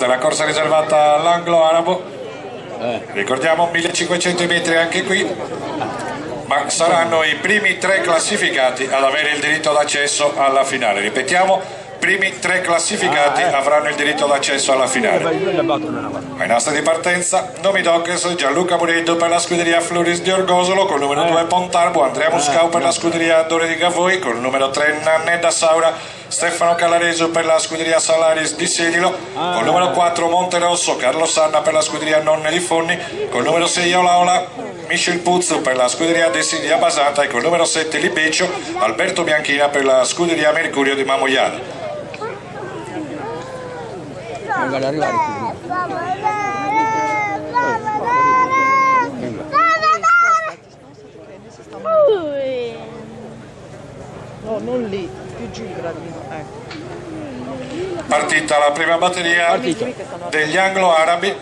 della corsa riservata all'anglo-arabo. Ricordiamo 1500 metri anche qui, ma saranno i primi 3 classificati ad avere il diritto d'accesso alla finale. Ripetiamo, primi 3 classificati avranno il diritto d'accesso alla finale. Ai nastri di partenza Nomi Dockers, Gianluca Mureddo per la scuderia Floris di Orgosolo, col numero 2 Pontarbo, Andrea Muscau per la scuderia Dore di Gavoi, col numero 3 Nannedda Saura, Stefano Calareso per la scuderia Salaris di Sedilo, col numero 4 Monterosso, Carlo Sanna per la scuderia Nonne di Fonni, col numero 6 Ola Ola, Michel Puzzo per la scuderia Desidia Basata e col numero 7 Libeccio, Alberto Bianchina per la scuderia Mercurio di Mamoiano. Magari arrivare no, non lì, più giù il gradino. Partita la prima batteria degli anglo-arabi,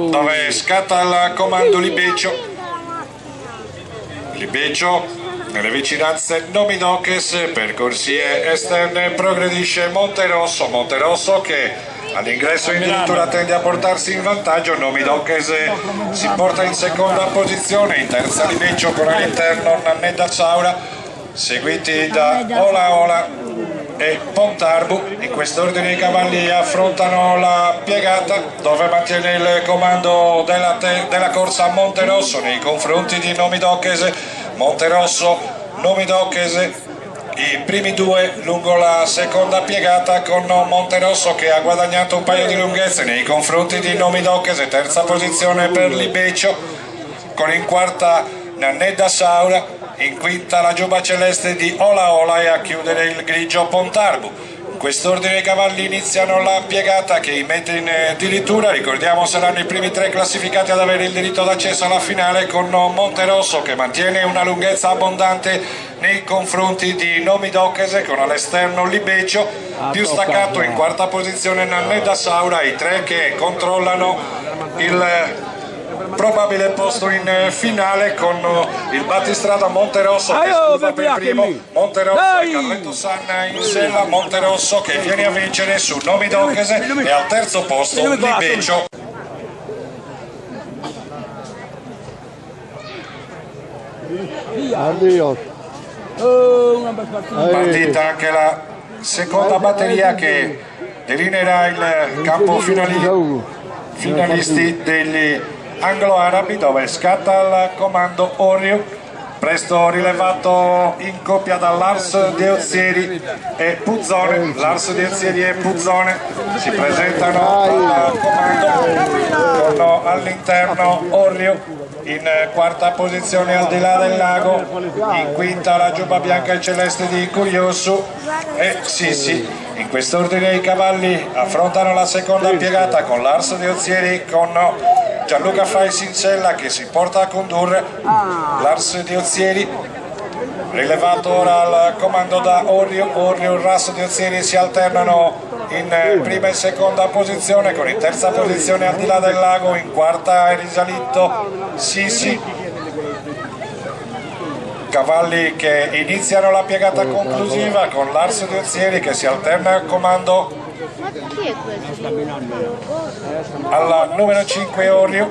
dove scatta il comando Libeccio. Nelle vicinanze Nomi Dockers, per corsie esterne progredisce Monterosso che all'ingresso in dirittura tende a portarsi in vantaggio. Nomi Dockers si porta in seconda posizione, in terza Libeccio con all'interno Nannedda Saura, seguiti da Ola Ola e Pontarbu. In quest'ordine i cavalli affrontano la piegata, dove mantiene il comando della corsa Monterosso nei confronti di Nomi Dockers. Nomi Dockers, i primi 2 lungo la seconda piegata, con Monterosso che ha guadagnato un paio di lunghezze nei confronti di Nomi Dockers. Terza posizione per Libeccio, con in quarta Nannedda Saura, in quinta la giubba celeste di Ola Ola e a chiudere il grigio Pontarbu. In quest'ordine i cavalli iniziano la piegata che mette in dirittura. Ricordiamo, saranno i primi 3 classificati ad avere il diritto d'accesso alla finale, con Monterosso che mantiene una lunghezza abbondante nei confronti di Nomi Dockers, con all'esterno Libeccio, più staccato in quarta posizione Nannedda Saura, i 3 che controllano il probabile posto in finale, con il battistrada Monterosso che scusa per primo, Monterosso e Carletto Sanna in sella. Monterosso che viene a vincere su Nomi Dockers, e al terzo posto Libeccio. Partita anche la seconda batteria che delineerà il campo finalisti degli anglo-arabi, dove scatta il comando Orrio, presto rilevato in coppia da Lars De Ozieri e Puzzone. Lars De Ozieri e Puzzone si presentano al comando, con all'interno Orrio in quarta posizione Al di là del lago, in quinta la giubba bianca e celeste di Curiosu e Sissi. In quest'ordine i cavalli affrontano la seconda piegata, con Lars De Ozieri con Gianluca Faisi in sella che si porta a condurre. Lars De Ozieri rilevato ora al comando da Orrio e Lars De Ozieri si alternano in prima e seconda posizione, con in terza posizione Al di là del lago, in quarta è risalito Sissi. Cavalli che iniziano la piegata conclusiva, con Lars De Ozieri che si alterna al comando alla numero 5 Orrio,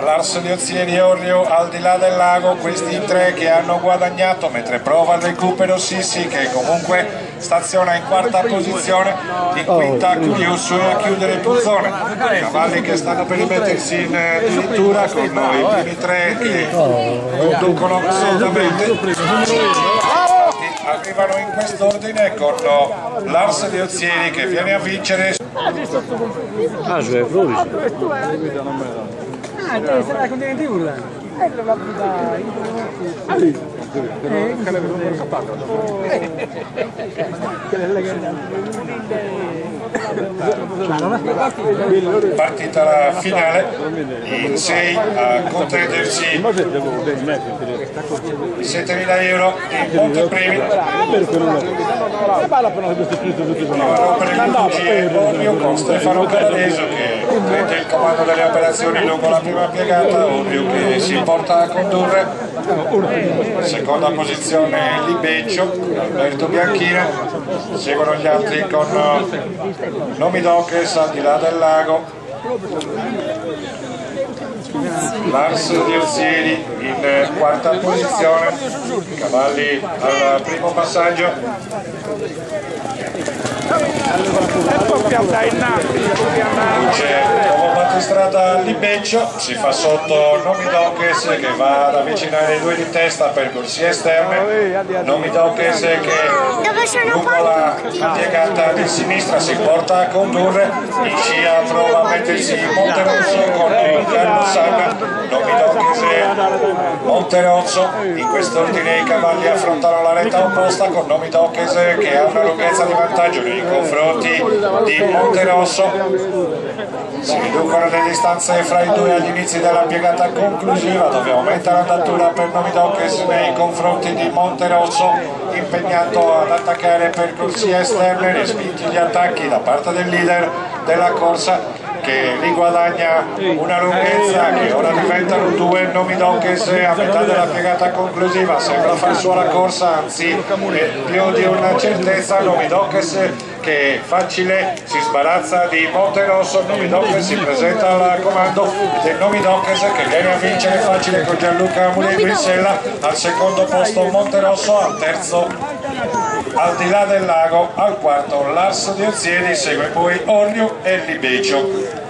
Lars De Ozieri e Orrio Al di là del lago, questi 3 che hanno guadagnato, mentre prova il recupero Sissi che comunque staziona in quarta posizione, in quinta Curioso e a chiudere Puzzone. Cavalli che stanno per rimettersi in dirittura, con i primi 3 che conducono assolutamente. Arrivano in quest'ordine, con Lars De Ozieri che viene a vincere. Partita la finale, in 6 a contendersi 7.000 euro di montepremi. Orrio con Stefano Calareso che prende il comando delle operazioni lungo la prima piegata. Orrio che si porta a condurre. Seconda posizione Libeccio, Alberto Bianchino, seguono gli altri con Nomidoques al di là del lago, Lars Diozzieri in quarta posizione, cavalli al primo passaggio. C'è nuovo battistrada Libeccio, si fa sotto Nomidoques che va ad avvicinare i due di testa per corsie esterne. Nomidoques che lungo la piegata di sinistra si porta a condurre, in scia prova a mettersi in Monterosso con Carlo Sanna. Nomidoques e Monterosso, in quest'ordine i cavalli affrontano la retta opposta con Nomidoques che ha una lunghezza di vantaggio nei confronti di Monterosso. Si riducono le distanze fra i due agli inizi della piegata conclusiva, dove aumenta l'andatura per Nomidoques nei confronti di Monterosso, impegnato ad attaccare per corsie esterne, respinti gli attacchi da parte del leader della corsa che riguadagna una lunghezza che ora diventano due. Nomidoques a metà della piegata conclusiva sembra far sua la corsa, anzi è più di una certezza. Nomidoques che facile si sbarazza di Monterosso, Nomidoques si presenta al comando del Nomidoques che viene a vincere facile con Gianluca Muli Brissella, al secondo posto Monterosso, al terzo al di là del lago, al quarto Lars Diozzieri, segue poi Ornio e Libeccio.